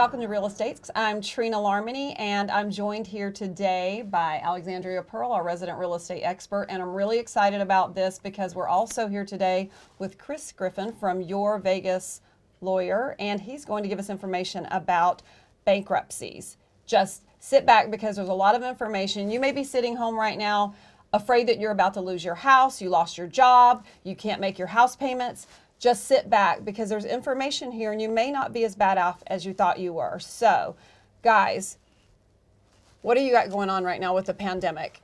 welcome to Real Estates. I'm Trina Larmony, and I'm joined here today by Alexandria Pearl, our resident real estate expert. And I'm really excited about this because we're also here today with Chris Griffin from Your Vegas Lawyer, and he's going to give us information about bankruptcies. Just sit back because there's a lot of information. You may be sitting home right now afraid that you're about to lose your house, you lost your job, you can't make your house payments. Just sit back because there's information here and you may not be as bad off as you thought you were. So, guys, what do you got going on right now with the pandemic?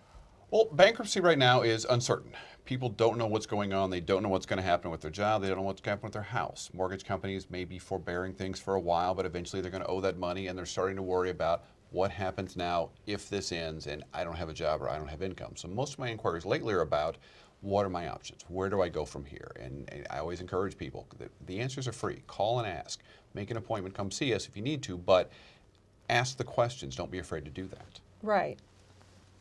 Well, bankruptcy right now is uncertain. People don't know what's going on. They don't know what's going to happen with their job. They don't know what's going to happen with their house. Mortgage companies may be forbearing things for a while, but eventually they're going to owe that money, and they're starting to worry about what happens now if this ends and I don't have a job or I don't have income. So most of my inquiries lately are about what are my options? Where do I go from here? And I always encourage people, the answers are free. Call and ask. Make an appointment, come see us if you need to, but ask the questions. Don't be afraid to do that. Right.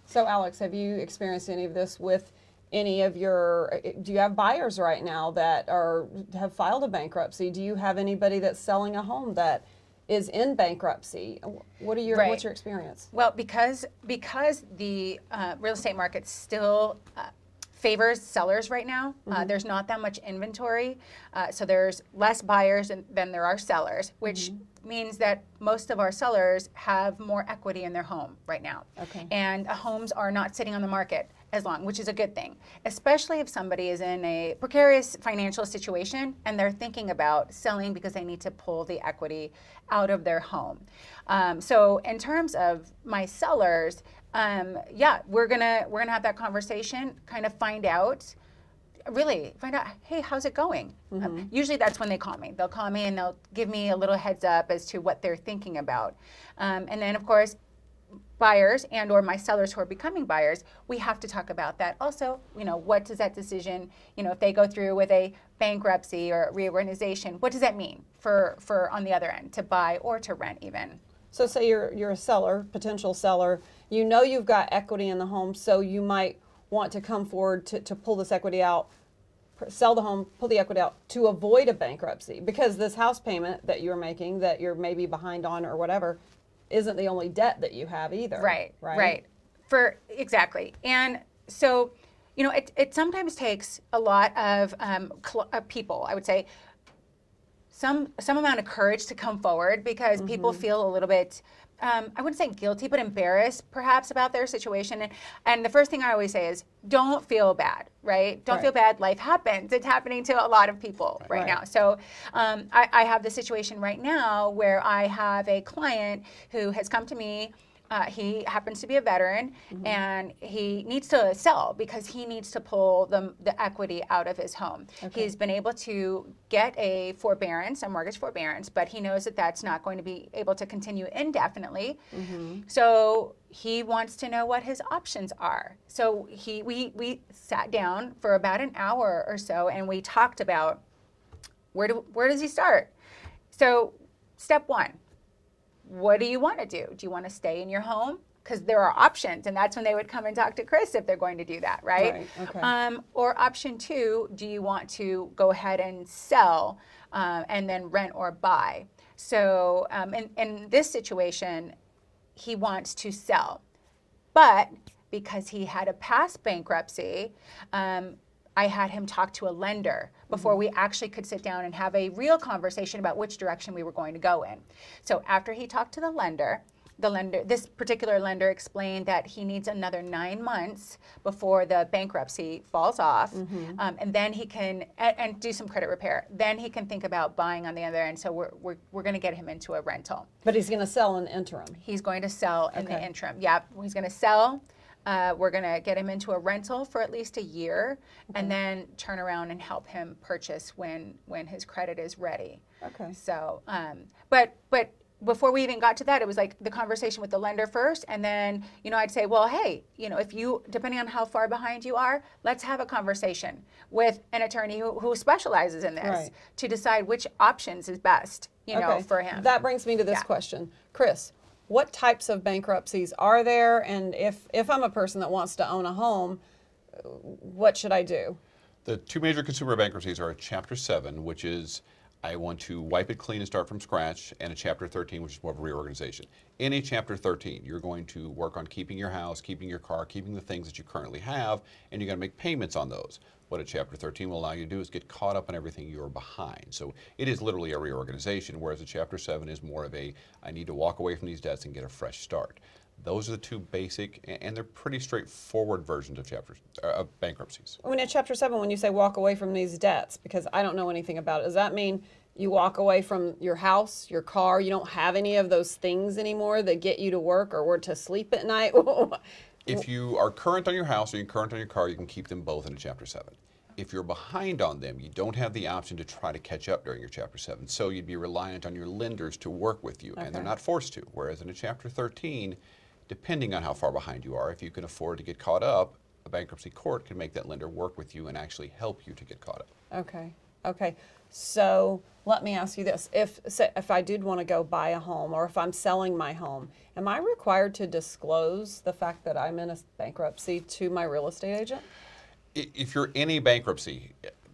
So Alex, have you experienced any of this with any of your, do you have buyers right now that have filed a bankruptcy? Do you have anybody that's selling a home that is in bankruptcy? What's your experience? Well, because the real estate market still favors sellers right now. There's not that much inventory, so there's less buyers than there are sellers, which means that most of our sellers have more equity in their home right now. Okay. And homes are not sitting on the market as long, which is a good thing, especially if somebody is in a precarious financial situation and they're thinking about selling because they need to pull the equity out of their home. So in terms of my sellers, we're gonna have that conversation, kind of find out, hey, how's it going? Usually that's when they call me. They'll call me and they'll give me a little heads up as to what they're thinking about. And then of course, buyers and or my sellers who are becoming buyers, we have to talk about that. Also, what does that decision, if they go through with a bankruptcy or reorganization, what does that mean for on the other end, to buy or to rent even? So say you're a seller, potential seller, you've got equity in the home, so you might want to come forward to pull this equity out, sell the home, pull the equity out to avoid a bankruptcy, because this house payment that you're making, that you're maybe behind on or whatever, isn't the only debt that you have either. Right. Exactly. And so, it sometimes takes a lot of people, I would say, some amount of courage to come forward, because people feel a little bit, I wouldn't say guilty, but embarrassed perhaps about their situation. And the first thing I always say is, don't feel bad, right? Don't feel bad. Life happens. It's happening to a lot of people right now. So I have the situation right now where I have a client who has come to me. He happens to be a veteran, and he needs to sell because he needs to pull the equity out of his home. Okay. He's been able to get a mortgage forbearance, but he knows that that's not going to be able to continue indefinitely. So he wants to know what his options are. So we sat down for about an hour or so, and we talked about where does he start? So step one. What do you want to do? Do you want to stay in your home? Because there are options, and that's when they would come and talk to Chris if they're going to do that, right? Okay. Or option two, do you want to go ahead and sell and then rent or buy? So in this situation, he wants to sell. But because he had a past bankruptcy, I had him talk to a lender before we actually could sit down and have a real conversation about which direction we were going to go in. So after he talked to the lender, this particular lender explained that he needs another 9 months before the bankruptcy falls off, and then he can and do some credit repair. Then he can think about buying on the other end. So we're going to get him into a rental. But he's going to sell in the interim. He's going to sell in the interim. Yeah, he's going to sell. We're going to get him into a rental for at least a year, and then turn around and help him purchase when his credit is ready. Okay. So, but before we even got to that, it was like the conversation with the lender first, and then, I'd say, well, hey, if you, depending on how far behind you are, let's have a conversation with an attorney who specializes in this to decide which options is best, for him. That brings me to this question. Chris, what types of bankruptcies are there? And if I'm a person that wants to own a home, what should I do? The two major consumer bankruptcies are Chapter 7, which is I want to wipe it clean and start from scratch, and a Chapter 13, which is more of a reorganization. In a Chapter 13, you're going to work on keeping your house, keeping your car, keeping the things that you currently have, and you're going to make payments on those. What a Chapter 13 will allow you to do is get caught up on everything you're behind. So it is literally a reorganization, whereas a Chapter 7 is more of a, I need to walk away from these debts and get a fresh start. Those are the two basic, and they're pretty straightforward versions of of bankruptcies. When in Chapter 7, when you say walk away from these debts, because I don't know anything about it, does that mean you walk away from your house, your car, you don't have any of those things anymore that get you to work or to sleep at night? If you are current on your house or you're current on your car, you can keep them both in a Chapter 7. If you're behind on them, you don't have the option to try to catch up during your Chapter 7. So you'd be reliant on your lenders to work with you, and they're not forced to. Whereas in a Chapter 13, depending on how far behind you are, if you can afford to get caught up, a bankruptcy court can make that lender work with you and actually help you to get caught up. Okay. Okay. So let me ask you this. If I did want to go buy a home, or if I'm selling my home, am I required to disclose the fact that I'm in a bankruptcy to my real estate agent? If you're in a bankruptcy,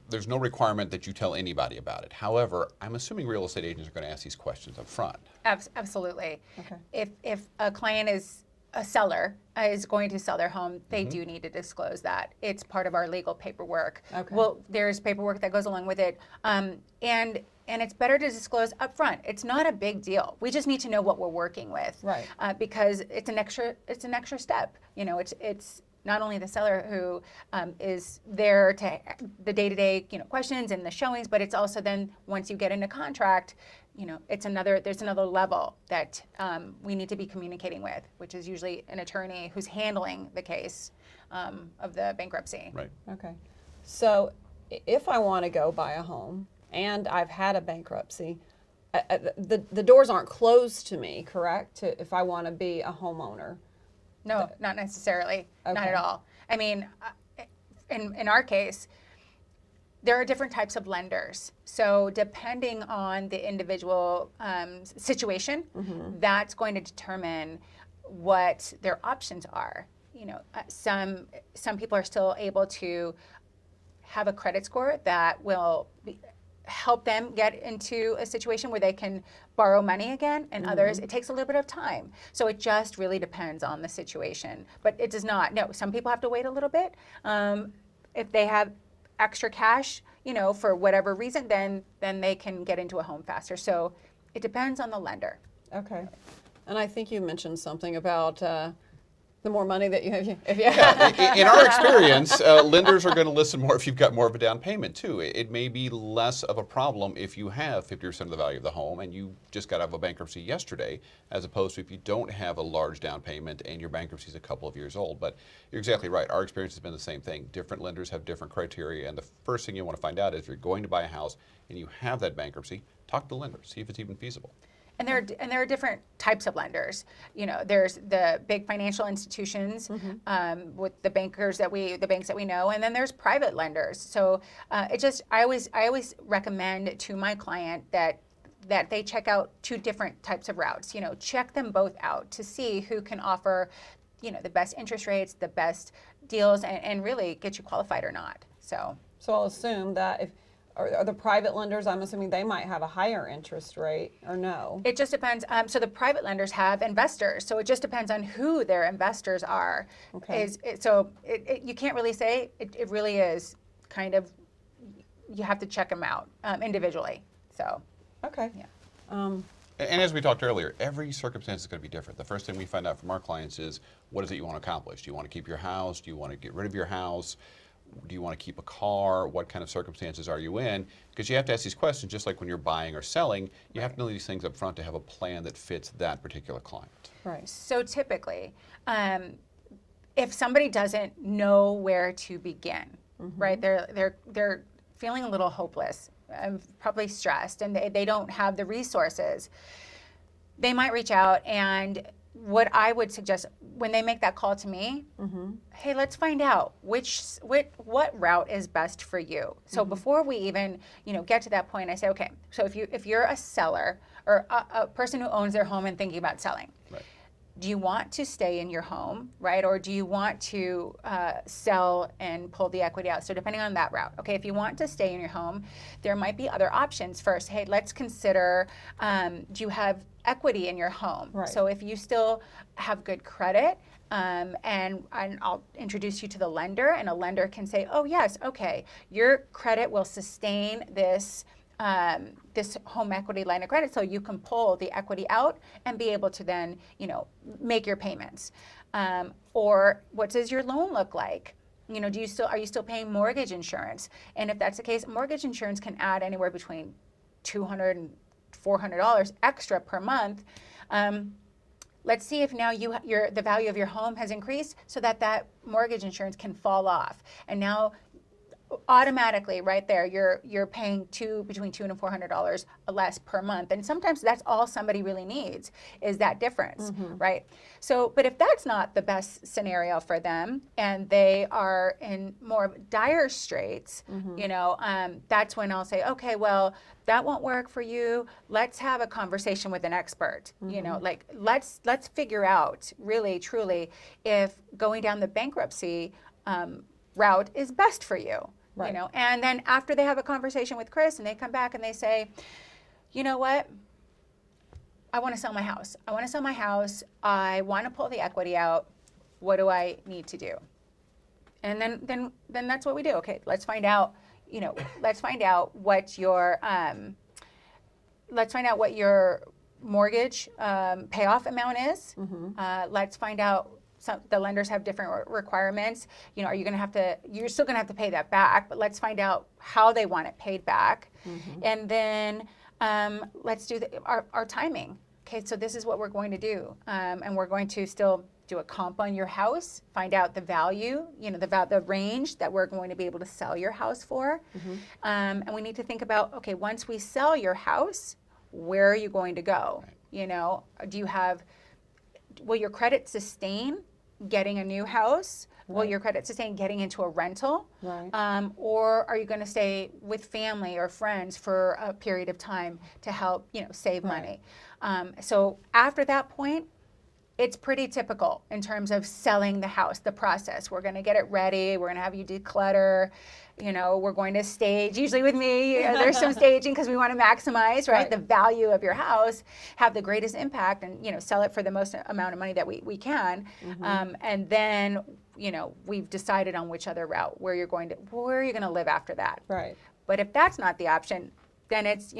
there's no requirement that you tell anybody about it. However, I'm assuming real estate agents are going to ask these questions up front. Absolutely. Okay. If a client is a seller is going to sell their home, they do need to disclose that. It's part of our legal paperwork. Okay. Well, there's paperwork that goes along with it, and it's better to disclose up front. It's not a big deal. We just need to know what we're working with, Right? Because it's an extra step. You know, it's not only the seller who is there to the day-to-day questions and the showings, but it's also then once you get into contract, there's another level that we need to be communicating with, which is usually an attorney who's handling the case of the bankruptcy. Right. Okay. So if I want to go buy a home and I've had a bankruptcy, the doors aren't closed to me, correct? If I want to be a homeowner. No, not necessarily. Not Okay. at all. I mean, in our case, there are different types of lenders. So depending on the individual situation, that's going to determine what their options are. Some people are still able to have a credit score that will help them get into a situation where they can borrow money again, and others, it takes a little bit of time. So it just really depends on the situation. But it does not. No, some people have to wait a little bit. If they have extra cash, for whatever reason, then they can get into a home faster. So it depends on the lender. Okay. And I think you mentioned something about the more money that you have. In our experience, lenders are going to listen more if you've got more of a down payment too. It may be less of a problem if you have 50% of the value of the home and you just got out of a bankruptcy yesterday, as opposed to if you don't have a large down payment and your bankruptcy is a couple of years old. But you're exactly right. Our experience has been the same thing. Different lenders have different criteria, and the first thing you want to find out is if you're going to buy a house and you have that bankruptcy, talk to the lender, see if it's even feasible. And there are different types of lenders. There's the big financial institutions with the banks that we know, and then there's private lenders. So I always recommend to my client that they check out two different types of routes. Check them both out to see who can offer, the best interest rates, the best deals, and really get you qualified or not. So I'll assume that if are the private lenders, I'm assuming they might have a higher interest rate, or no? it just depends. So the private lenders have investors. So it just depends on who their investors are. Okay. You can't really say. It really is kind of, you have to check them out individually. So. Okay. Yeah. And as we talked earlier, every circumstance is going to be different. The first thing we find out from our clients is, what is it you want to accomplish? Do you want to keep your house? Do you want to get rid of your house? Do you want to keep a car? What kind of circumstances are you in? Because you have to ask these questions, just like when you're buying or selling. You have to know these things up front to have a plan that fits that particular client. Right. So typically, if somebody doesn't know where to begin, right? They're feeling a little hopeless, probably stressed, and they don't have the resources. They might reach out, and what I would suggest when they make that call to me, hey, let's find out what route is best for you. So before we even get to that point, I say, okay, so if you're a seller or a person who owns their home and thinking about selling, Right. do you want to stay in your home, right? Or do you want to sell and pull the equity out? So depending on that route, okay, if you want to stay in your home, there might be other options. First, hey, let's consider, do you have equity in your home? Right. So if you still have good credit, and I'll introduce you to the lender, and a lender can say, oh yes, okay, your credit will sustain this this home equity line of credit, so you can pull the equity out and be able to then, make your payments. Or what does your loan look like? Are you still paying mortgage insurance? And if that's the case, mortgage insurance can add anywhere between $200 and $400 extra per month. Let's see if now the value of your home has increased so that mortgage insurance can fall off. And now automatically right there you're paying between $200 and $400 less per month, and sometimes that's all somebody really needs is that difference, right? So but if that's not the best scenario for them and they are in more dire straits, that's when I'll say, okay, well, that won't work for you. Let's have a conversation with an expert. Like let's figure out really truly if going down the bankruptcy route is best for you. Right. And then after they have a conversation with Chris and they come back and they say, you know what, I want to sell my house. I want to pull the equity out. What do I need to do? And then that's what we do. Okay, let's find out what your mortgage payoff amount is. Let's find out. The lenders have different requirements. You're still going to have to pay that back, but let's find out how they want it paid back. And then let's do our timing. Okay, so this is what we're going to do. And we're going to still do a comp on your house, find out the value, the range that we're going to be able to sell your house for. And we need to think about, okay, once we sell your house, where are you going to go? Will your credit sustain getting a new house? Right. Will your credit sustain getting into a rental? Right. Or are you going to stay with family or friends for a period of time to help, save money? So after that point, it's pretty typical in terms of selling the house, the process. We're going to get it ready. We're going to have you declutter. We're going to stage. Usually with me, there's some staging because we want to maximize, right, the value of your house, have the greatest impact, and sell it for the most amount of money that we can. And then we've decided on which other route where you're going to live after that. Right. But if that's not the option, then it's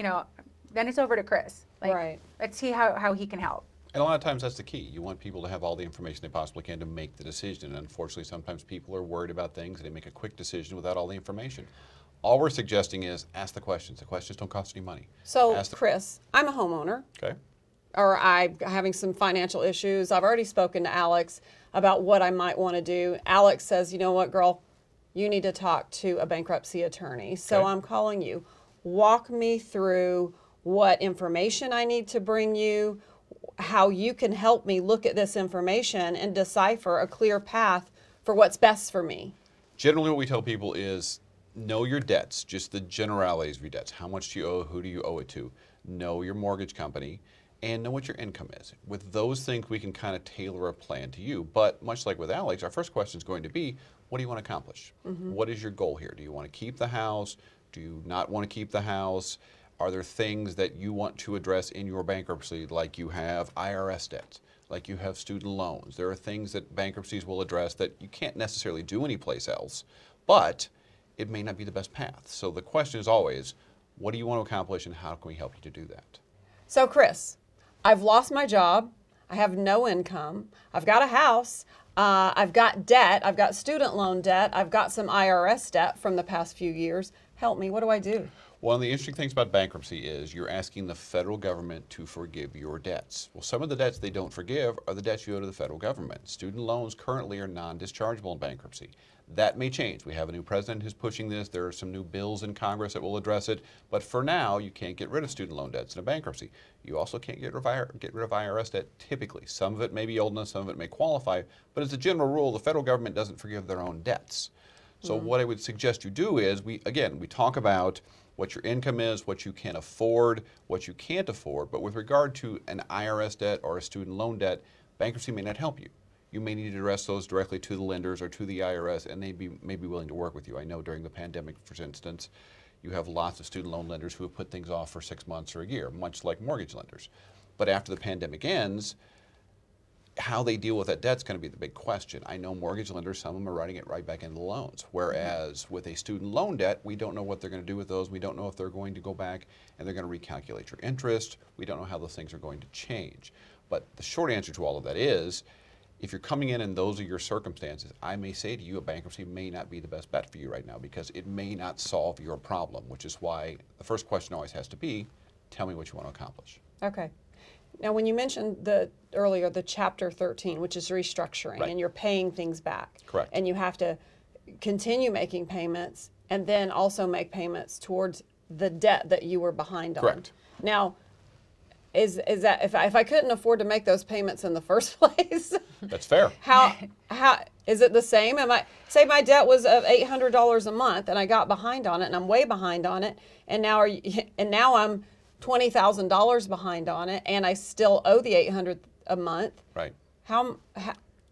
over to Chris. Right. Let's see how he can help. And a lot of times that's the key. You want people to have all the information they possibly can to make the decision. And unfortunately, sometimes people are worried about things and they make a quick decision without all the information. All we're suggesting is ask the questions. The questions don't cost any money. So, Chris, I'm a homeowner. Okay. Or I'm having some financial issues. I've already spoken to Alex about what I might want to do. Alex says, you know what, girl, you need to talk to a bankruptcy attorney. So I'm calling you. Walk me through what information I need to bring you, how you can help me look at this information and decipher a clear path for what's best for me. Generally, what we tell people is know your debts, just the generalities of your debts. How much do you owe? Who do you owe it to? Know your mortgage company and know what your income is. With those things, we can kind of tailor a plan to you. But much like with Alex, our first question is going to be, what do you want to accomplish? What is your goal here? Do you want to keep the house? Do you not want to keep the house? Are there things that you want to address in your bankruptcy, like you have IRS debts, like you have student loans? There are things that bankruptcies will address that you can't necessarily do anyplace else, but it may not be the best path. So the question is always, what do you want to accomplish and how can we help you to do that? So Chris, I've lost my job. I have no income. I've got a house. I've got debt. I've got student loan debt. I've got some IRS debt from the past few years. Help me. What do I do? One of the interesting things about bankruptcy is you're asking the federal government to forgive your debts. Well, some of the debts they don't forgive are the debts you owe to the federal government. Student loans currently are non-dischargeable in bankruptcy. That may change. We have a new president who's pushing this. There are some new bills in Congress that will address it. But for now, you can't get rid of student loan debts in a bankruptcy. You also can't get rid of IRS debt typically. Some of it may be old enough, some of it may qualify. But as a general rule, the federal government doesn't forgive their own debts. So what I would suggest you do is, we talk about what your income is, what you can afford, what you can't afford. But with regard to an IRS debt or a student loan debt, Bankruptcy may not help you. You may need to address those directly to the lenders or to the IRS, and they may be willing to work with you. I know during the pandemic, for instance, you have lots of student loan lenders who have put things off for 6 months or a year, much like mortgage lenders. But after the pandemic ends, how they deal with that debt is going to be the big question. I know mortgage lenders, some of them are writing it right back into the loans. Whereas with a student loan debt, we don't know what they're going to do with those. We don't know if they're going to go back and they're going to recalculate your interest. We don't know how those things are going to change. But the short answer to all of that is, if you're coming in and those are your circumstances, I may say to you, a bankruptcy may not be the best bet for you right now because it may not solve your problem, which is why the first question always has to be, tell me what you want to accomplish. Okay. Now, when you mentioned earlier the Chapter 13, which is restructuring, Right. and you're paying things back. Correct. And you have to continue making payments and then also make payments towards the debt that you were behind on. Correct. Now, is that if I couldn't afford to make those payments in the first place, That's fair. how is it the same? Say my debt was of $800 a month and I got behind on it and I'm way behind on it, and now I'm $20,000 behind on it and I still owe the $800 a month. Right. How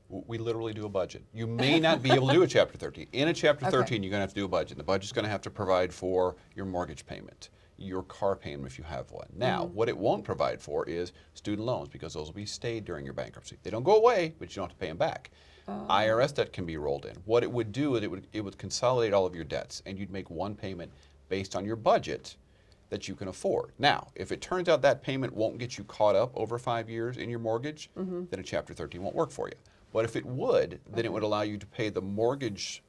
We literally do a budget. You may not be able to do a Chapter 13. In a Chapter 13, you're going to have to do a budget. The budget's going to have to provide for your mortgage payment, your car payment if you have one. Now, what it won't provide for is student loans because those will be stayed during your bankruptcy. They don't go away, but you don't have to pay them back. IRS debt can be rolled in. What it would do is it would consolidate all of your debts, and you'd make one payment based on your budget that you can afford. Now, if it turns out that payment won't get you caught up over 5 years in your mortgage, then a Chapter 13 won't work for you. But if it would, then it would allow you to pay the mortgage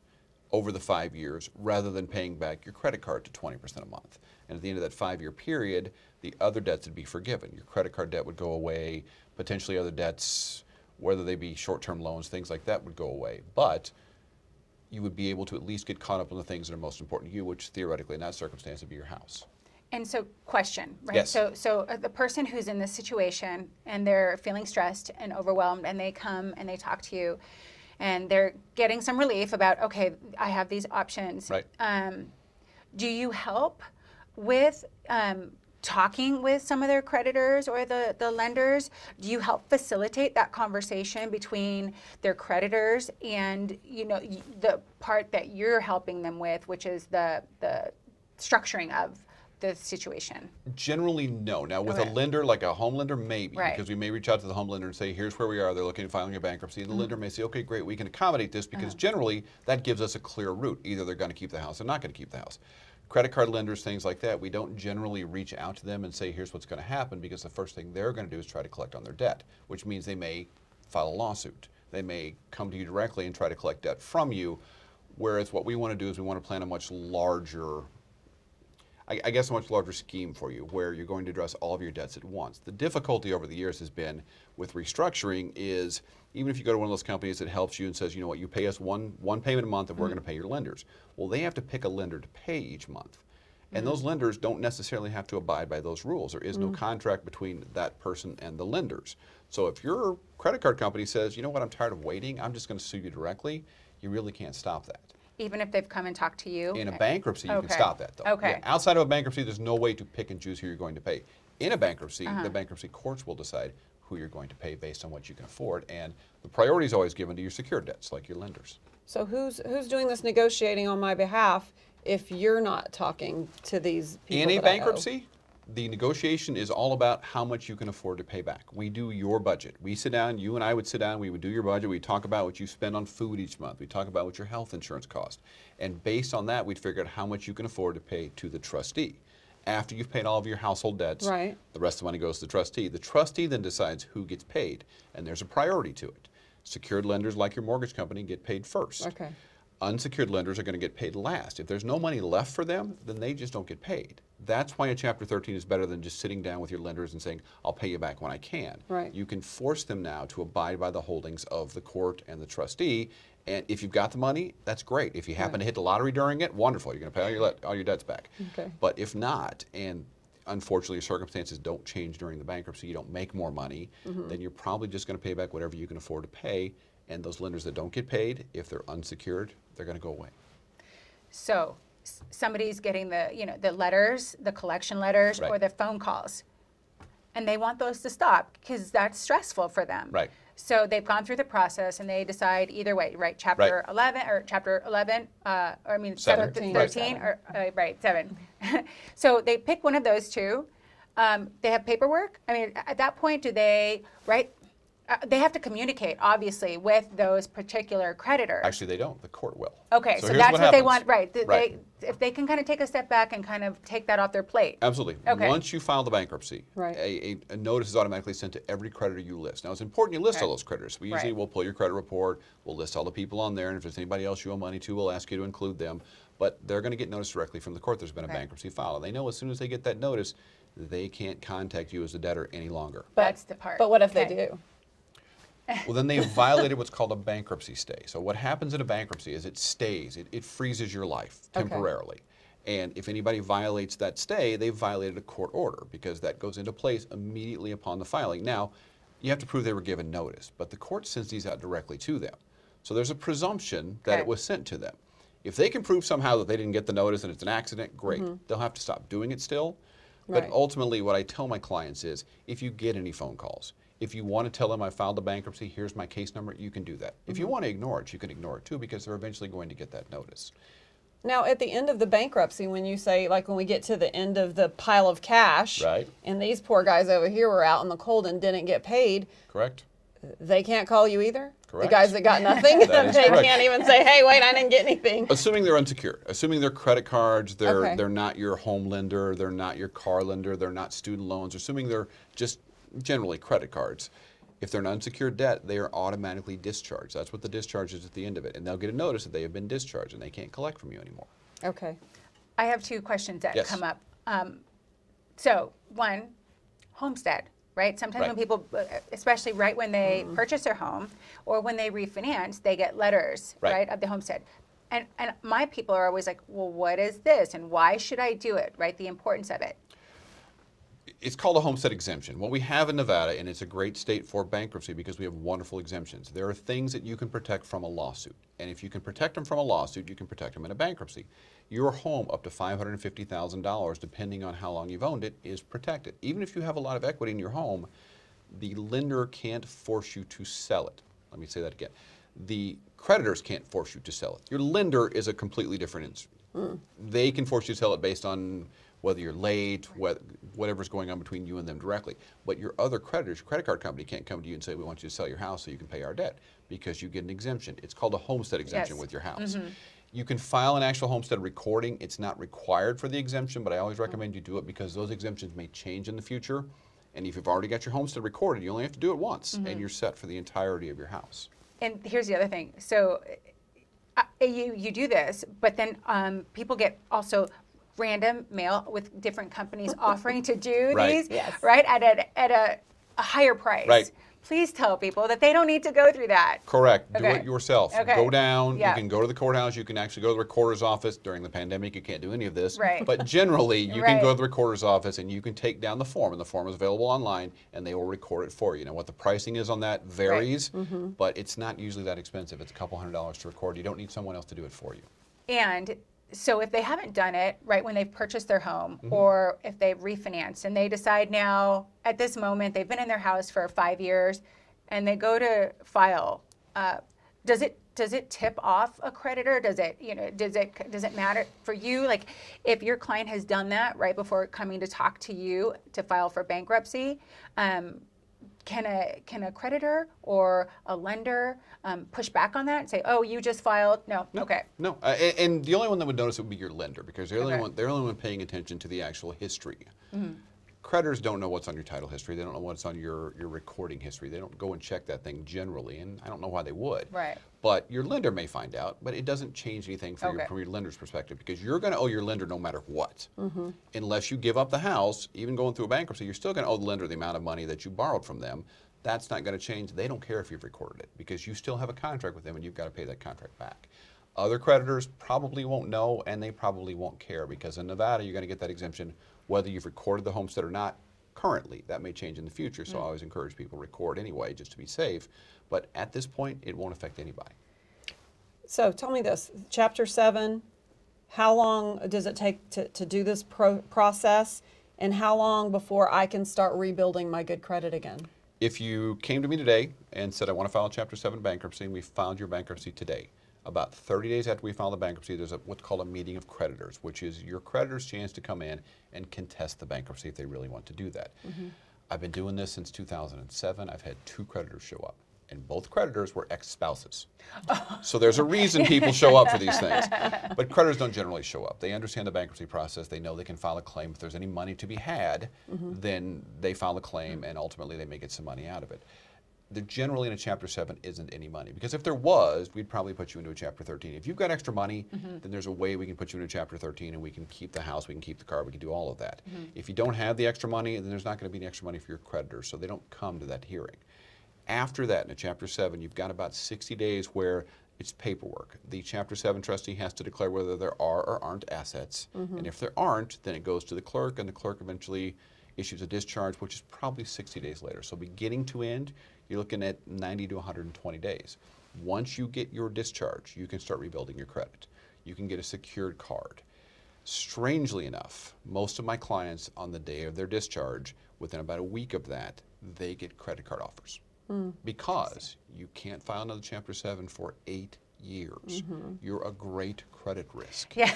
over the 5 years rather than paying back your credit card to 20% a month. And at the end of that 5-year period, the other debts would be forgiven. Your credit card debt would go away, potentially other debts, whether they be short-term loans, things like that would go away. But you would be able to at least get caught up on the things that are most important to you, which theoretically in that circumstance would be your house. And so, question, right? Yes. So the person who's in this situation and they're feeling stressed and overwhelmed, and they come and they talk to you, and they're getting some relief about, okay, I have these options. Right. Do you help with talking with some of their creditors or the lenders? Do you help facilitate that conversation between their creditors and the part that you're helping them with, which is the structuring of the situation? Generally, no. Now, with Okay. a lender, like a home lender, maybe, Right. because we may reach out to the home lender and say, here's where we are. They're looking at filing a bankruptcy. And the lender may say, okay, great, we can accommodate this because generally that gives us a clear route. Either they're going to keep the house or not going to keep the house. Credit card lenders, things like that, we don't generally reach out to them and say, here's what's going to happen, because the first thing they're going to do is try to collect on their debt, which means they may file a lawsuit. They may come to you directly and try to collect debt from you, whereas what we want to do is we want to plan a much larger I guess a much larger scheme for you where you're going to address all of your debts at once. The difficulty over the years has been with restructuring is even if you go to one of those companies that helps you and says, you know what, you pay us one payment a month and we're going to pay your lenders. Well, they have to pick a lender to pay each month. And those lenders don't necessarily have to abide by those rules. There is no contract between that person and the lenders. So if your credit card company says, you know what, I'm tired of waiting, I'm just going to sue you directly, you really can't stop that. Even if they've come and talked to you? In a bankruptcy, you can Okay. stop that, though. Okay. Yeah, outside of a bankruptcy, there's no way to pick and choose who you're going to pay. In a bankruptcy, the bankruptcy courts will decide who you're going to pay based on what you can afford, and the priority is always given to your secured debts, like your lenders. So who's doing this negotiating on my behalf if you're not talking to these people? In a that I owe? bankruptcy, the negotiation is all about how much you can afford to pay back. We do your budget. We sit down, you and I would sit down, we would do your budget, we'd talk about what you spend on food each month, we'd talk about what your health insurance costs. And based on that, we'd figure out how much you can afford to pay to the trustee. After you've paid all of your household debts, Right. the rest of the money goes to the trustee. The trustee then decides who gets paid, and there's a priority to it. Secured lenders like your mortgage company get paid first. Okay. Unsecured lenders are going to get paid last. If there's no money left for them, then they just don't get paid. That's why a Chapter 13 is better than just sitting down with your lenders and saying, I'll pay you back when I can. Right. You can force them now to abide by the holdings of the court and the trustee. And if you've got the money, that's great. If you happen to hit the lottery during it, wonderful. You're going to pay all your debts back. Okay. But if not, and unfortunately your circumstances don't change during the bankruptcy, you don't make more money, then you're probably just going to pay back whatever you can afford to pay. And those lenders that don't get paid, if they're unsecured, they're going to go away. So somebody's getting the letters, the collection letters, Right. or the phone calls, and they want those to stop because that's stressful for them. Right. So they've gone through the process and they decide either way, right? Chapter 11 or chapter 11, or I mean, 13, 13 or, right, 7. So they pick one of those two. They have paperwork. I mean, at that point, do they, right? They have to communicate, obviously, with those particular creditors. Actually, they don't. The court will. Okay, so here's that's what they happens. want, right? Right. If they can kind of take a step back and kind of take that off their plate. Absolutely. Okay. Once you file the bankruptcy, Right. a notice is automatically sent to every creditor you list. Now, it's important you list all those creditors. We usually will pull your credit report, we'll list all the people on there, and if there's anybody else you owe money to, we'll ask you to include them. But they're going to get notice directly from the court there's been a bankruptcy filed. And they know as soon as they get that notice, they can't contact you as a debtor any longer. That's the part. But what if they do? Well, then they've violated what's called a bankruptcy stay. So what happens in a bankruptcy is it stays, it freezes your life temporarily. And if anybody violates that stay, they've violated a court order because that goes into place immediately upon the filing. Now, you have to prove they were given notice, but the court sends these out directly to them. So there's a presumption that it was sent to them. If they can prove somehow that they didn't get the notice and it's an accident, great. They'll have to stop doing it still. But ultimately, what I tell my clients is, if you get any phone calls, if you want to tell them I filed a bankruptcy, here's my case number, you can do that. If you want to ignore it, you can ignore it too, because they're eventually going to get that notice. Now, at the end of the bankruptcy, when you say, like when we get to the end of the pile of cash, Right. and these poor guys over here were out in the cold and didn't get paid, Correct? they can't call you either? Correct. The guys that got nothing? That is they correct. can't even say, hey, wait, I didn't get anything. Assuming they're unsecured, assuming they're credit cards, they're Okay. they're not your home lender, they're not your car lender, they're not student loans, assuming they're just generally credit cards. If they're an unsecured debt, they are automatically discharged. That's what the discharge is at the end of it. And they'll get a notice that they have been discharged and they can't collect from you anymore. Okay. I have two questions that Yes. come up. So, one, homestead, right? Sometimes Right. when people, especially right when they purchase their home or when they refinance, they get letters, Right. right, of the homestead. And my people are always like, well, what is this? And why should I do it, right? The importance of it. It's called a homestead exemption. What we have in Nevada, and it's a great state for bankruptcy because we have wonderful exemptions. There are things that you can protect from a lawsuit. And if you can protect them from a lawsuit, you can protect them in a bankruptcy. Your home up to $550,000, depending on how long you've owned it, is protected. Even if you have a lot of equity in your home, the lender can't force you to sell it. Let me say that again. The creditors can't force you to sell it. Your lender is a completely different instrument. They can force you to sell it based on whether you're late, whatever's going on between you and them directly. But your other creditors, your credit card company can't come to you and say, we want you to sell your house so you can pay our debt, because you get an exemption. It's called a homestead exemption Yes. with your house. You can file an actual homestead recording. It's not required for the exemption, but I always recommend you do it because those exemptions may change in the future. And if you've already got your homestead recorded, you only have to do it once, and you're set for the entirety of your house. And here's the other thing. So you do this, but then people get also random mail with different companies offering to do Right. these, Yes. right, at a higher price. Right. Please tell people that they don't need to go through that. Correct. Do Okay. it yourself. Okay. Go down. Yeah. You can go to the courthouse. You can actually go to the recorder's office. During the pandemic, you can't do any of this. Right. But generally, you can go Right. to the recorder's office and you can take down the form, and the form is available online, and they will record it for you. Now, what the pricing is on that varies, but it's not usually that expensive. It's a couple $100s to record. You don't need someone else to do it for you. And so if they haven't done it right when they've purchased their home, or if they've refinanced and they decide now at this moment they've been in their house for 5 years and they go to file, does it tip off a creditor? Does it matter for you? Like if your client has done that right before coming to talk to you to file for bankruptcy, can a creditor or a lender push back on that and say, oh, you just filed? No. Okay. No, and the only one that would notice it would be your lender, because they're, Okay. they're the only one paying attention to the actual history. Creditors don't know what's on your title history. They don't know what's on your recording history. They don't go and check that thing generally, and I don't know why they would. Right. But your lender may find out, but it doesn't change anything from Okay. your lender's perspective, because you're going to owe your lender no matter what. Unless you give up the house, even going through a bankruptcy, you're still going to owe the lender the amount of money that you borrowed from them. That's not going to change. They don't care if you've recorded it, because you still have a contract with them and you've got to pay that contract back. Other creditors probably won't know, and they probably won't care, because in Nevada you're going to get that exemption whether you've recorded the homestead or not. Currently, that may change in the future, so I always encourage people to record anyway, just to be safe. But at this point, it won't affect anybody. So tell me this, Chapter 7, how long does it take to do this process, and how long before I can start rebuilding my good credit again? If you came to me today and said, I want to file a Chapter 7 bankruptcy, and we filed your bankruptcy today, about 30 days after we file the bankruptcy, there's what's called a meeting of creditors, which is your creditor's chance to come in and contest the bankruptcy if they really want to do that. I've been doing this since 2007. I've had 2 creditors show up, and both creditors were ex-spouses. So there's a reason people show up for these things. But creditors don't generally show up. They understand the bankruptcy process. They know they can file a claim. If there's any money to be had, then they file a claim, and ultimately they may get some money out of it. There generally in a Chapter 7 isn't any money, because if there was, we'd probably put you into a Chapter 13. If you've got extra money, then there's a way we can put you into a Chapter 13, and we can keep the house, we can keep the car, we can do all of that. If you don't have the extra money, then there's not going to be any extra money for your creditors, so they don't come to that hearing. After that, in a Chapter 7, you've got about 60 days where it's paperwork. The Chapter 7 trustee has to declare whether there are or aren't assets, and if there aren't, then it goes to the clerk, and the clerk eventually issues a discharge, which is probably 60 days later. So beginning to end, you're looking at 90 to 120 days. Once you get your discharge, you can start rebuilding your credit. You can get a secured card. Strangely enough, most of my clients on the day of their discharge, within about a week of that, they get credit card offers. Because you can't file another Chapter 7 for 8 years. You're a great credit risk. Yeah.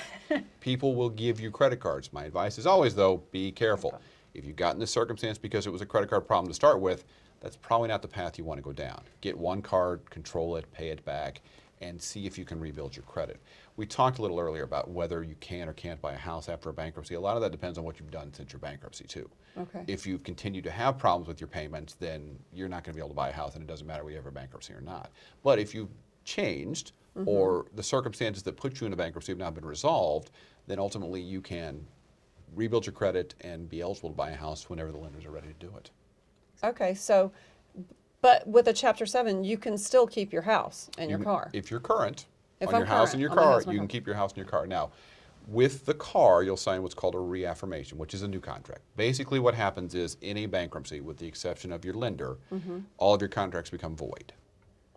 People will give you credit cards. My advice is always, though, be careful. If you got in this circumstance because it was a credit card problem to start with, that's probably not the path you want to go down. Get one card, control it, pay it back, and see if you can rebuild your credit. We talked a little earlier about whether you can or can't buy a house after a bankruptcy. A lot of that depends on what you've done since your bankruptcy, too. Okay. If you continue to have problems with your payments, then you're not going to be able to buy a house, and it doesn't matter whether you have a bankruptcy or not. But if you've changed, or the circumstances that put you in a bankruptcy have not been resolved, then ultimately you can rebuild your credit and be eligible to buy a house whenever the lenders are ready to do it. Okay, so, but with a Chapter 7, you can still keep your house and your car. If you're current If on I'm your house current and your on my car, house and my you car. can keep your house and your car. Now, with the car, you'll sign what's called a reaffirmation, which is a new contract. Basically what happens is, in a bankruptcy, with the exception of your lender, all of your contracts become void.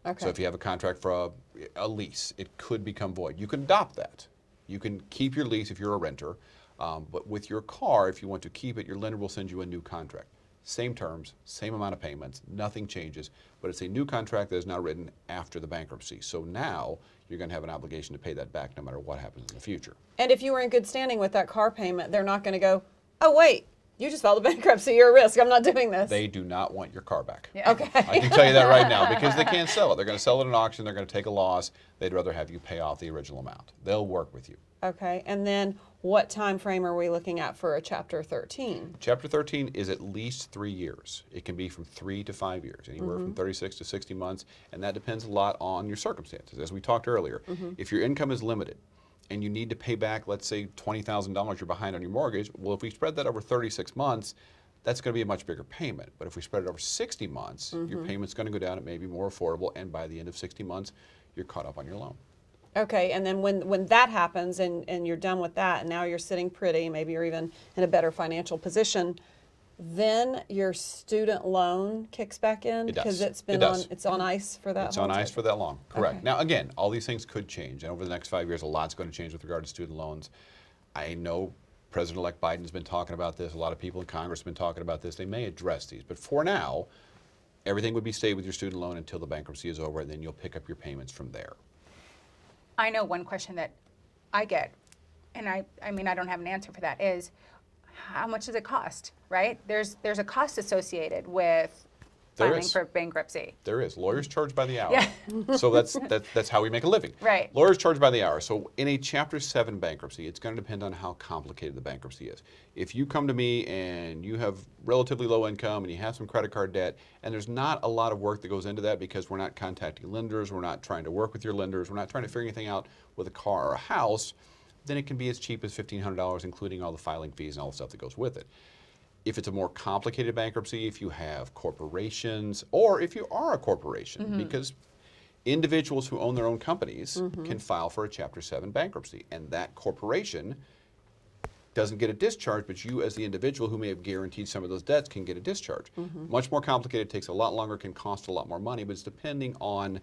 Okay. So if you have a contract for a lease, it could become void. You can adopt that. You can keep your lease if you're a renter, but with your car, if you want to keep it, your lender will send you a new contract. Same terms, same amount of payments, nothing changes, but it's a new contract that is now written after the bankruptcy. So now you're going to have an obligation to pay that back no matter what happens in the future. And if you were in good standing with that car payment, they're not going to go, oh, wait, you just filed a bankruptcy, you're a risk, I'm not doing this. They do not want your car back. Yeah. Okay. I can tell you that right now, because they can't sell it. They're going to sell it at an auction, they're going to take a loss. They'd rather have you pay off the original amount. They'll work with you. Okay, and then what time frame are we looking at for a Chapter 13? Chapter 13 is at least 3 years. It can be from 3 to 5 years, anywhere from 36 to 60 months, and that depends a lot on your circumstances. As we talked earlier, if your income is limited and you need to pay back, let's say $20,000 you're behind on your mortgage, well, if we spread that over 36 months, that's going to be a much bigger payment. But if we spread it over 60 months, your payment's going to go down, it may be more affordable, and by the end of 60 months, you're caught up on your loan. Okay, and then when that happens and you're done with that, and now you're sitting pretty, maybe you're even in a better financial position, then your student loan kicks back in? It does. Because it's It been does. it's on ice for that It's whole on ice time? for that long, correct. Okay. Now, again, all these things could change, and over the next 5 years, a lot's going to change with regard to student loans. I know President-elect Biden's been talking about this. A lot of people in Congress have been talking about this. They may address these, but for now, everything would be stayed with your student loan until the bankruptcy is over, and then you'll pick up your payments from there. I know one question that I get, and I mean, I don't have an answer for that, is how much does it cost, right? There's a cost associated with There filing is. for bankruptcy. There is. Lawyers charge by the hour. Yeah. So that's how we make a living. Right. Lawyers charge by the hour. So in a Chapter 7 bankruptcy, it's going to depend on how complicated the bankruptcy is. If you come to me and you have relatively low income and you have some credit card debt, and there's not a lot of work that goes into that because we're not contacting lenders, we're not trying to work with your lenders, we're not trying to figure anything out with a car or a house, then it can be as cheap as $1,500, including all the filing fees and all the stuff that goes with it. If it's a more complicated bankruptcy, if you have corporations, or if you are a corporation, because individuals who own their own companies can file for a Chapter 7 bankruptcy, and that corporation doesn't get a discharge, but you as the individual who may have guaranteed some of those debts can get a discharge. Much more complicated, takes a lot longer, can cost a lot more money, but it's depending on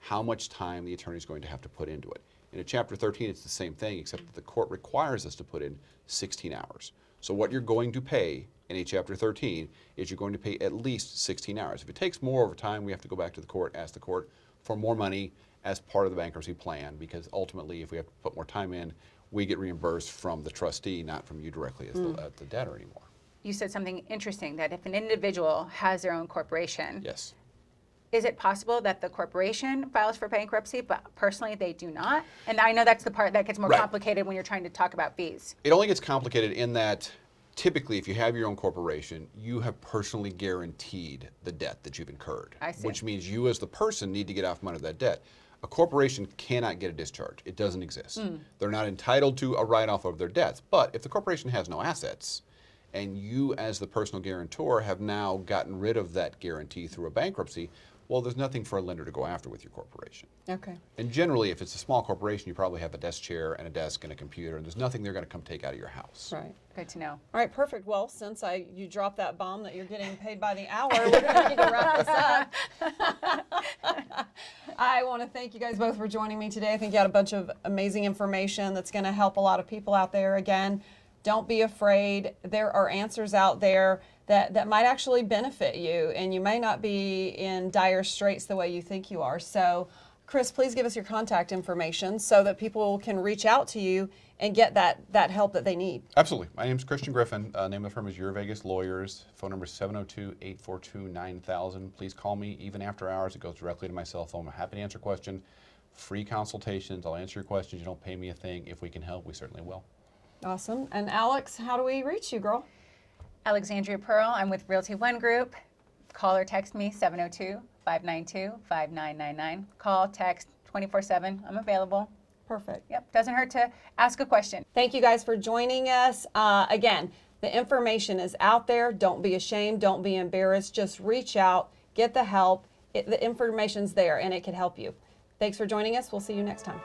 how much time the attorney is going to have to put into it. In a Chapter 13, it's the same thing, except that the court requires us to put in 16 hours. So what you're going to pay in a Chapter 13 is you're going to pay at least 16 hours. If it takes more overtime, we have to go back to the court, ask the court for more money as part of the bankruptcy plan, because ultimately, if we have to put more time in, we get reimbursed from the trustee, not from you directly as the debtor anymore. You said something interesting, that if an individual has their own corporation, Yes. is it possible that the corporation files for bankruptcy, but personally they do not? And I know that's the part that gets more Right. complicated when you're trying to talk about fees. It only gets complicated in that typically, if you have your own corporation, you have personally guaranteed the debt that you've incurred. I see. Which means you as the person need to get off money of that debt. A corporation cannot get a discharge. It doesn't exist. They're not entitled to a write-off of their debts. But if the corporation has no assets, and you as the personal guarantor have now gotten rid of that guarantee through a bankruptcy, well, there's nothing for a lender to go after with your corporation. Okay. And generally, if it's a small corporation, you probably have a desk chair and a desk and a computer, and there's nothing they're going to come take out of your house. Right. Good to know. All right, perfect. Well, since you dropped that bomb that you're getting paid by the hour, we're going to need to wrap this up. I want to thank you guys both for joining me today. I think you had a bunch of amazing information that's going to help a lot of people out there. Again, don't be afraid. There are answers out there that might actually benefit you, and you may not be in dire straits the way you think you are. So, Chris, please give us your contact information so that people can reach out to you and get that help that they need. Absolutely. My name is Christian Griffin. Name of the firm is Your Vegas Lawyers. Phone number is 702-842-9000. Please call me even after hours. It goes directly to my cell phone. I'm happy to answer questions. Free consultations. I'll answer your questions. You don't pay me a thing. If we can help, we certainly will. Awesome. And Alex, how do we reach you, girl? Alexandria Pearl, I'm with Realty One Group. Call or text me, 702-592-5999. Call, text, 24/7. I'm available. Perfect. Yep, doesn't hurt to ask a question. Thank you guys for joining us. Again, the information is out there. Don't be ashamed. Don't be embarrassed. Just reach out. Get the help. The information's there, and it can help you. Thanks for joining us. We'll see you next time.